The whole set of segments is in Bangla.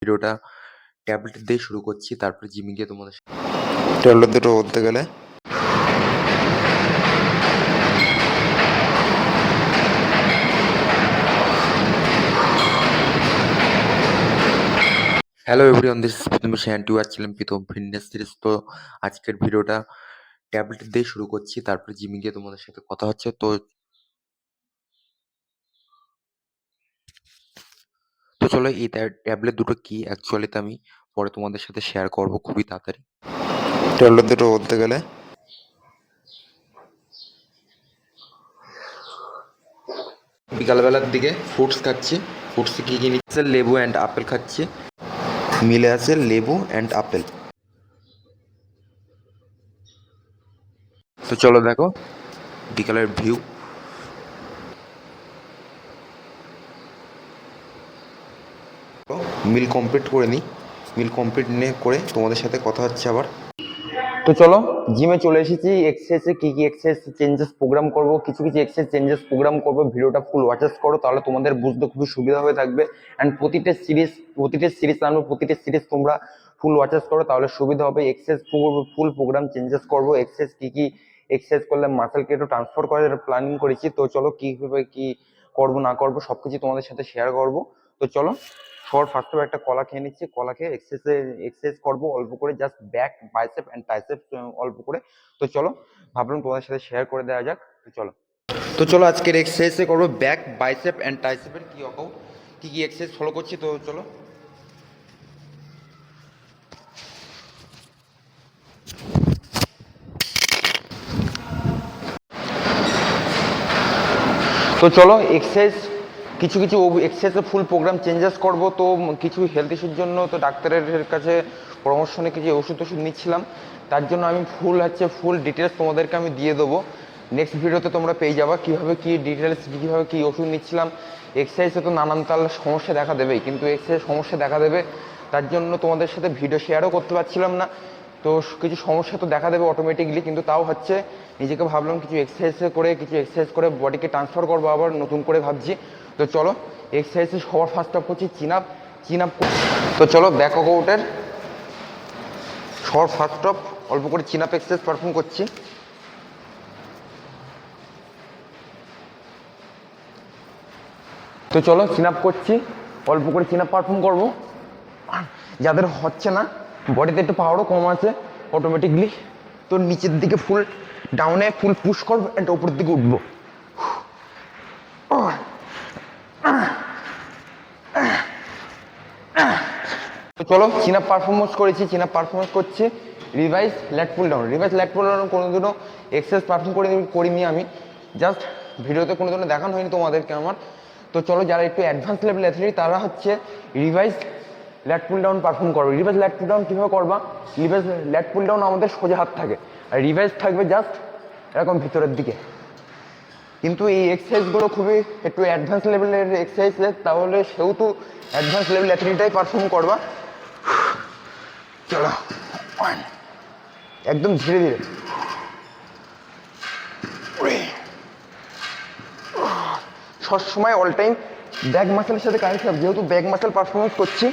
ভিডিওটা ট্যাবলেট দিয়ে শুরু করছি, তারপরে জিমে গিয়ে তোমাদের ট্যাবলেট দুটো বলতে গেলে hello everyone, this is Pritam and you are ছিলেন প্রীতম ফিটনেস সিরিজ। তো আজকের ভিডিওটা ট্যাবলেট দিয়ে শুরু করছি, তারপরে জিমে গিয়ে তোমাদের সাথে কথা হচ্ছে। তো চলো, এই ট্যাবলেট দুটো কি অ্যাকচুয়ালিতে আমি পরে তোমাদের সাথে শেয়ার করব খুবই তাড়াতাড়ি। ট্যাবলেট দুটো বলতে গেলে বিকালবেলার দিকে ফ্রুটস খাচ্ছি। ফ্রুটসে কী কী নিচ্ছে, লেবু অ্যান্ড আপেল খাচ্ছি, মিলে আছে লেবু অ্যান্ড আপেল। তো চলো দেখো বিকালের ভিউ। মিল কমপ্লিট করে নিই, মিল কমপ্লিট করে তোমাদের সাথে কথা হচ্ছে আবার। তো চলো জিমে চলে এসেছি। এক্সারসাইজে কি কি এক্সারসাইজ চেঞ্জেস প্রোগ্রাম করব, কিছু কিছু এক্সারসাইজ চেঞ্জেস প্রোগ্রাম করব। ভিডিওটা ফুল ওয়াচেস করো, তাহলে তোমাদের বুঝতে খুবই সুবিধা হয়ে থাকবে। অ্যান্ড প্রতিটা সিরিজ তোমরা ফুল ওয়াচেস করো, তাহলে সুবিধা হবে। এক্সারসাইজ ফুল প্রোগ্রাম চেঞ্জেস করব। এক্সারসাইজ কি এক্সারসাইজ করলে মাসেলকে একটু ট্রান্সফার করার প্ল্যানিং করেছি। তো চলো কীভাবে কি করবো না করবো সবকিছু তোমাদের সাথে শেয়ার করব। তো চলো ফার্স্ট অফ একটা কলা খেয়ে নিচ্ছি। কলা খেয়ে এক্সারসাইজ করবো অল্প করে, just back bicep and tricep অল্প করে। তো চলো ভাবলাম তোমাদের সাথে শেয়ার করে দেওয়া যাক। তো চলো আজকের এক্সারসাইজে করবো ব্যাক বাইসেপ অ্যান্ড ট্রাইসেপের কি কি এক্সারসাইজ ফলো করছি। তো চলো এক্সারসাইজ কিছু কিছু এক্সারসাইজের ফুল প্রোগ্রাম চেঞ্জেস করব। তো কিছু হেলথ ইস্যুর জন্য তো ডাক্তারের কাছে পরামর্শ নিয়ে কিছু ওষুধ নিচ্ছিলাম। তার জন্য আমি ফুল ডিটেলস তোমাদেরকে আমি দিয়ে দেবো। নেক্সট ভিডিওতে তোমরা পেয়ে যাবা কীভাবে কী ডিটেলস, কীভাবে কী ওষুধ নিচ্ছিলাম। এক্সারসাইজে তো নানান তাল সমস্যা দেখা দেবেই, কিন্তু এক্সারসাইজ সমস্যা দেখা দেবে, তার জন্য তোমাদের সাথে ভিডিও শেয়ারও করতে পারছিলাম না। তো কিছু সমস্যা তো দেখা দেবে অটোমেটিকলি, কিন্তু তাও হচ্ছে নিজেকে ভাবলাম কিছু এক্সারসাইজ করে বডিকে ট্রান্সফার করবো আবার নতুন করে ভাবছি। তো চলো এক্সারসাইজে সবার ফার্স্ট আপ করছি চিন আপ। তো চলো ব্যাক ওয়ার্কআউটের সবার ফার্স্ট আপ অল্প করে চিন আপ এক্সারসাইজ পারফর্ম করছি। তো চলো চিন আপ করছি, অল্প করে চিন আপ পারফর্ম করবো। যাদের হচ্ছে না, বডিতে একটু পাওয়ারও কম আছে অটোমেটিকলি, তো নিচের দিকে ফুল ডাউনে ফুল পুশ করবো অ্যান্ড ওপরের দিকে উঠবো। তো চলো চিন আপ পারফরমেন্স করছি। রিভাইজ ল্যাট পুল ডাউন কোনোদিনও এক্সারসাইজ পারফর্ম করিনি আমি, জাস্ট ভিডিওতে কোনোদিনও দেখানো হয়নি তোমাদেরকে আমার। তো চলো যারা একটু অ্যাডভান্স লেভেল অ্যাথলিট তারা হচ্ছে রিভাইজ ল্যাট পুল ডাউন পারফর্ম করবে। রিভাইজ ল্যাট পুল ডাউন কীভাবে করবা? রিভাইজ ল্যাট পুল ডাউন আমাদের সোজা হাত থাকে, আর রিভাইজ থাকবে জাস্ট এরকম ভিতরের দিকে। কিন্তু এই এক্সারসাইজগুলো খুবই একটু অ্যাডভান্স লেভেলের এক্সারসাইজ, তাহলে সেহেতু অ্যাডভান্স লেভেল অ্যাথলিটাই পারফর্ম করবা। চলো একদম ধীরে ধীরে, সবসময় অল টাইম ব্যাক মাসেলের সাথে কানেক্ট হবে, যেহেতু ব্যাক মাসেল পারফরমেন্স করছি।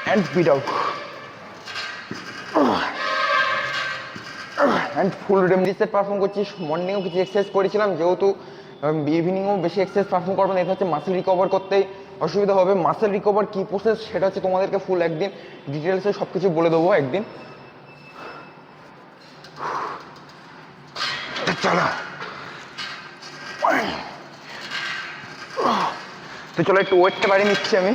And speed out and full রেমডিসেট পারফর্ম করছি। মর্নিংও কিছু এক্সারসাইজ করেছিলাম, যেহেতু ইভিনিংও বেশি এক্সারসাইজ পারফর্ম করবো না, এটা হচ্ছে মাসেল রিকভার করতেই অসুবিধা হবে। মাসেল রিকভার কী প্রসেস সেটা হচ্ছে তোমাদেরকে ফুল একদিন ডিটেলসে সব কিছু বলে দেবো একদিন। চলো তো চলো একটু ওয়েটটা বাড়িয়ে নিচ্ছি আমি।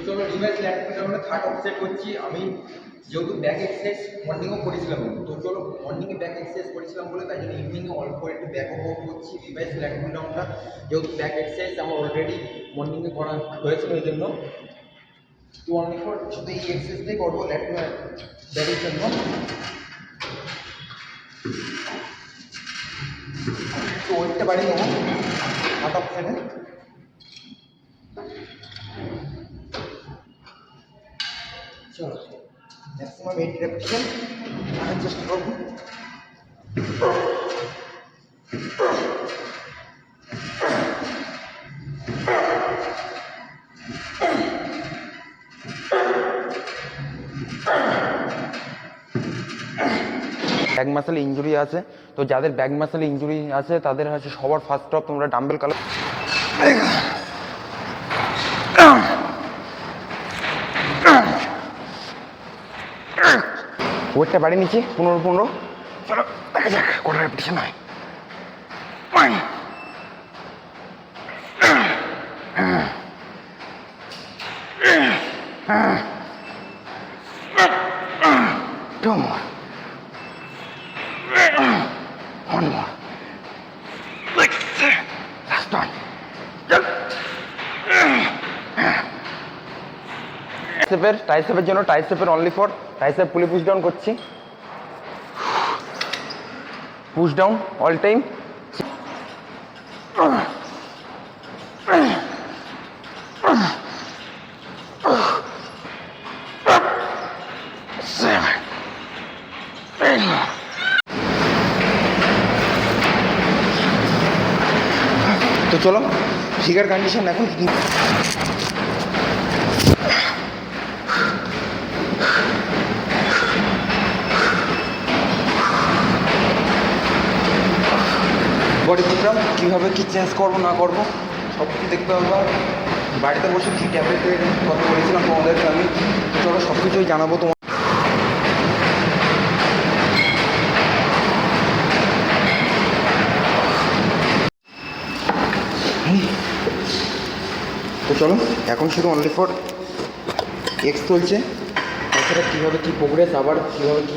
চলো রিভাইজ ল্যাট পুল ডাউনে থার্ড অফ সেট করছি আমি। যেহেতু ব্যাক এক্সারসাইজ মর্নিংও করেছিলাম, তো চলো মর্নিংয়ে ব্যাক এক্সারসাইজ করেছিলাম বলে তাই জন্য ইভিনিংয়ে অল্প একটু ব্যাকও করছি, রিভাইস ল্যাট পুল ডাউনটা। যেহেতু ব্যাক এক্সারসাইজ আমার অলরেডি মর্নিংয়ে করা হয়েছিল ওই জন্য, তো অনলি ফর শুধু এই এক্সারসাইজটাই করবো ল্যাট ব্যাকের জন্য। তো ওয়েটটা বাড়িয়ে নেবো হাত অপশানে। চলো ম্যাক্সিমাম 8 রেপিটেশন আনার চেষ্টা করবো। ব্যাক মাসেল ইঞ্জুরি আছে, তো যাদের ব্যাক মাসেল ইঞ্জুরি আছে তাদের হচ্ছে সবার ফার্স্ট অফ তোমরা ডাম্বেল কালার ওয়েটটা বাড়িয়ে নিচ্ছি 15-15। চলো দেখা যাক কটা রেপিটেশন হয়। Two more. One more. Last one. ট্রাইসেপের জন্য ট্রাইসেপের অনলি ফর ট্রাইসেপ পুলি পুশ ডাউন করছি। Push down all time. তো চলো ফিগার কন্ডিশন এখন কি বডি প্রোগ্রাম কীভাবে কী চেঞ্জ করবো না করবো সব কিছু দেখতে হবে। বাড়িতে বসে কী ট্যাবলেটের কথা বলেছিলাম তোমাদেরকে আমি, তো চলো সব কিছুই জানাবো তোমার। তো চলো এখন শুধু অনলি ফর এক্স চলছে, তাছাড়া কীভাবে কী প্রোগ্রেস আবার কীভাবে কী